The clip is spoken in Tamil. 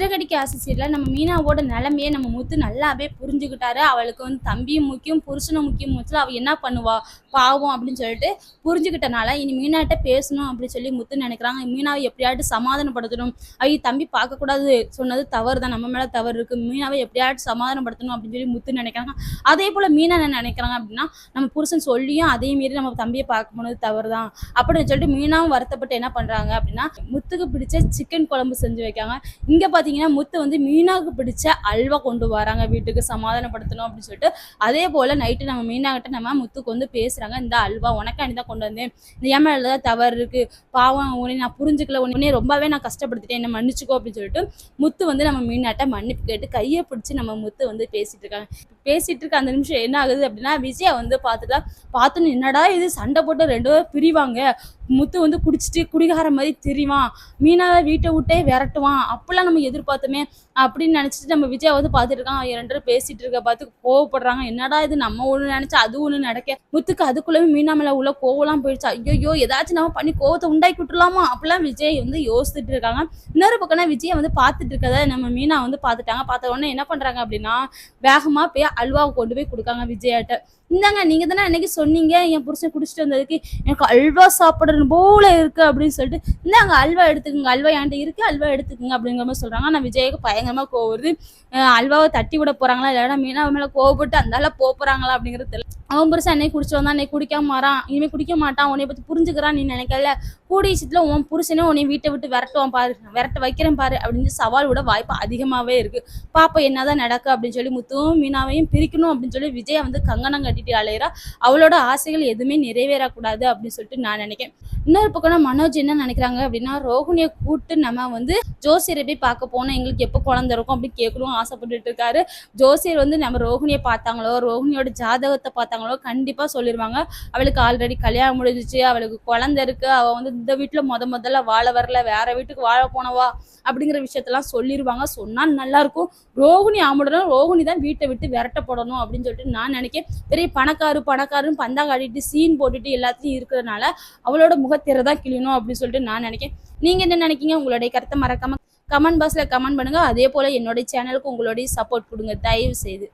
சிறகடிக்க ஆசை நம்ம மீனாவோட நிலைமையே நம்ம முத்து நல்லாவே புரிஞ்சுக்கிட்டாரு. அவளுக்கு வந்து தம்பியும் முக்கியம், புருஷனும் முக்கியம். அவள் என்ன பண்ணுவா பாவம் அப்படின்னு சொல்லிட்டு புரிஞ்சுக்கிட்டனால இனி மீனாட்ட பேசணும் அப்படின்னு சொல்லி முத்து நினைக்கிறாங்க. மீனாவை எப்படியாட்டு சமாதானப்படுத்தணும். தம்பி பார்க்கக்கூடாது சொன்னது தவறு தான், நம்ம மேலே தவறு இருக்குது, மீனாவை எப்படியாட்டு சமாதானப்படுத்தணும் அப்படின்னு சொல்லி முத்து நினைக்கிறாங்க. அதே போல் மீனா என்ன நினைக்கிறாங்க அப்படின்னா, நம்ம புருஷன் சொல்லியும் அதே மீறி நம்ம தம்பியை பார்க்க போனது தவறு தான் அப்படின்னு சொல்லிட்டு மீனாவும் வருத்தப்பட்டு என்ன பண்ணுறாங்க அப்படின்னா, முத்துக்கு பிடிச்ச சிக்கன் குழம்பு செஞ்சு வைக்காங்க. இங்கே பார்த்தீங்கன்னா முத்து வந்து மீனாவுக்கு பிடிச்ச அல்வா கொண்டு வராங்க வீட்டுக்கு சமாதானப்படுத்தணும் அப்படின்னு சொல்லிட்டு. அதே போல் நைட்டு நம்ம மீனாகிட்ட நம்ம முத்துக்கு வந்து பேசுகிறாங்க, இந்த அல்வா உனக்காண்டி தான் கொண்டு வந்தேன், இந்த ஏன் மேலே தான் தவறு இருக்குது, பாவம் உன்னை நான் புரிஞ்சுக்கல, உடனே ரொம்பவே நான் கஷ்டப்படுத்திட்டேன், என்ன மன்னிச்சுக்கோ அப்படின்னு சொல்லிட்டு முத்து வந்து நம்ம மீனாட்ட மன்னிப்பு கேட்டு கையை பிடிச்சி நம்ம முத்து வந்து பேசிட்டு இருக்காங்க. பேசிட்டு இருக்க அந்த நிமிஷம் என்ன ஆகுது அப்படின்னா, விஜயா வந்து பார்த்துன்னு என்னடா இது சண்டை போட்டு 2 பேரும் பிரிவாங்க, முத்து வந்து குடிச்சிட்டு குடிகார மாதிரி தெரிவான், மீனாவை வீட்டை விட்டே விரட்டுவான், அப்பெல்லாம் நம்ம எதிர்பார்த்தோமே அப்படின்னு நினச்சிட்டு நம்ம விஜயா வந்து பார்த்துட்டு இருக்கான். 2 பேரும் பேசிட்டு இருக்க பார்த்து கோவப்படுறாங்க. என்னடா இது நம்ம ஒன்று நினச்சா அது ஒன்று நடக்க, முத்துக்கு அதுக்குள்ளவே மீனா மேலே உள்ள கோவலாம் போயிடுச்சு. ஐயோ ஏதாச்சும் நம்ம பண்ணி கோவத்தை உண்டாக்கி விட்டுலாமா அப்படிலாம் விஜய் வந்து யோசிச்சுட்டு இருக்காங்க. இன்னொரு பக்கம்னா விஜயை வந்து பார்த்துட்டு இருக்கத நம்ம மீனா வந்து பார்த்துட்டாங்க. பார்த்த உடனே என்ன பண்ணுறாங்க அப்படின்னா, வேகமாக போய் அல்வாவை கொண்டு போய் கொடுக்காங்க விஜயாட்ட. இந்தாங்க, நீங்கள் தானே அன்னைக்கு சொன்னீங்க என் புருஷன் குடிச்சிட்டு வந்ததுக்கு எனக்கு அல்வா சாப்பிடணும் போல இருக்கு அப்படின்னு சொல்லிட்டு, இந்தாங்க அல்வா எடுத்துக்கோங்க, அல்வா என்கிட்ட இருக்கு, அல்வா எடுத்துக்கோங்க அப்படிங்கிற மாதிரி சொல்கிறாங்க. ஆனால் விஜய்க்கு பயங்கரமாக கோவம் வருது. அல்வாவை தட்டி விட போகிறாங்களா இல்லைன்னா மீனா மேலே கோவப்பட்டு அந்தால போகிறாங்களா அப்படிங்கிறது தெரியல. அவன் புருஷன் அன்னைக்கு குடிச்சு வந்தான், அன்னைக்கு குடிக்காம மாறான், இனிமேல் குடிக்க மாட்டான், உன்னை பற்றி புரிஞ்சுக்கிறான் நீ நினைக்கல, கூடிய விஷயத்தில் உன் புருஷனே உன்னை வீட்டை விட்டு விரட்டுவான் பாரு, விரட்ட வைக்கிறேன் பாரு அப்படின்னு சவால் விட வாய்ப்பு அதிகமாகவே இருக்குது. பாப்பா என்னதான் நடக்கு அப்படின்னு சொல்லி முத்துவும் மீனாவையும் பிரிக்கணும் அப்படின்னு சொல்லி விஜயா வந்து கங்கணம் கட்டிட்டு அலையிறா. அவளோட ஆசைகள் எதுவுமே நிறைவேறக்கூடாது அப்படின்னு சொல்லிட்டு நான் நினைக்கிறேன். இன்னொரு பக்கம் மனோஜ் என்ன நினைக்கிறாங்க அப்படின்னா, ரோஹிணியை கூப்பிட்டு நம்ம வந்து ஜோசியரை போய் பார்க்க போனோம், எங்களுக்கு எப்போ குழந்தை இருக்கும் அப்படின்னு கேட்கணும் ஆசைப்பட்டுட்டு இருக்காரு. ஜோசியர் வந்து நம்ம ரோஹிணியை பார்த்தாங்களோ, ரோஹிணியோட ஜாதகத்தை பார்த்தாங்களோ கண்டிப்பாக சொல்லிடுவாங்க, அவளுக்கு ஆல்ரெடி கல்யாணம் முடிஞ்சிச்சு, அவளுக்கு குழந்தை இருக்கு, அவள் வந்து இந்த வீட்டில் முதல்ல வாழ வரல, வேற வீட்டுக்கு வாழ போனவா அப்படிங்கிற விஷயத்தெல்லாம் சொல்லிடுவாங்க. சொன்னால் நல்லா இருக்கும். ரோஹிணி ஆமுடனும் ரோஹிணி தான் வீட்டை விட்டு விரட்டப்படணும் அப்படின்னு சொல்லிட்டு நான் நினைக்கிறேன். பெரிய பணக்காருன்னு பந்தா காட்டிட்டு சீன் போட்டுட்டு எல்லாத்தையும் இருக்கிறதுனால அவளோட முகத்திரை தான் கிளியணும் அப்படின்னு சொல்லிட்டு நான் நினைக்கிறேன். நீங்க என்ன நினைக்கிறீங்க? உங்களுடைய கருத்தை மறக்காம கமெண்ட் பாக்ஸ்ல கமெண்ட் பண்ணுங்க. அதே போல என்னுடைய சேனலுக்கு உங்களுடைய சப்போர்ட் கொடுங்க தயவு செய்து.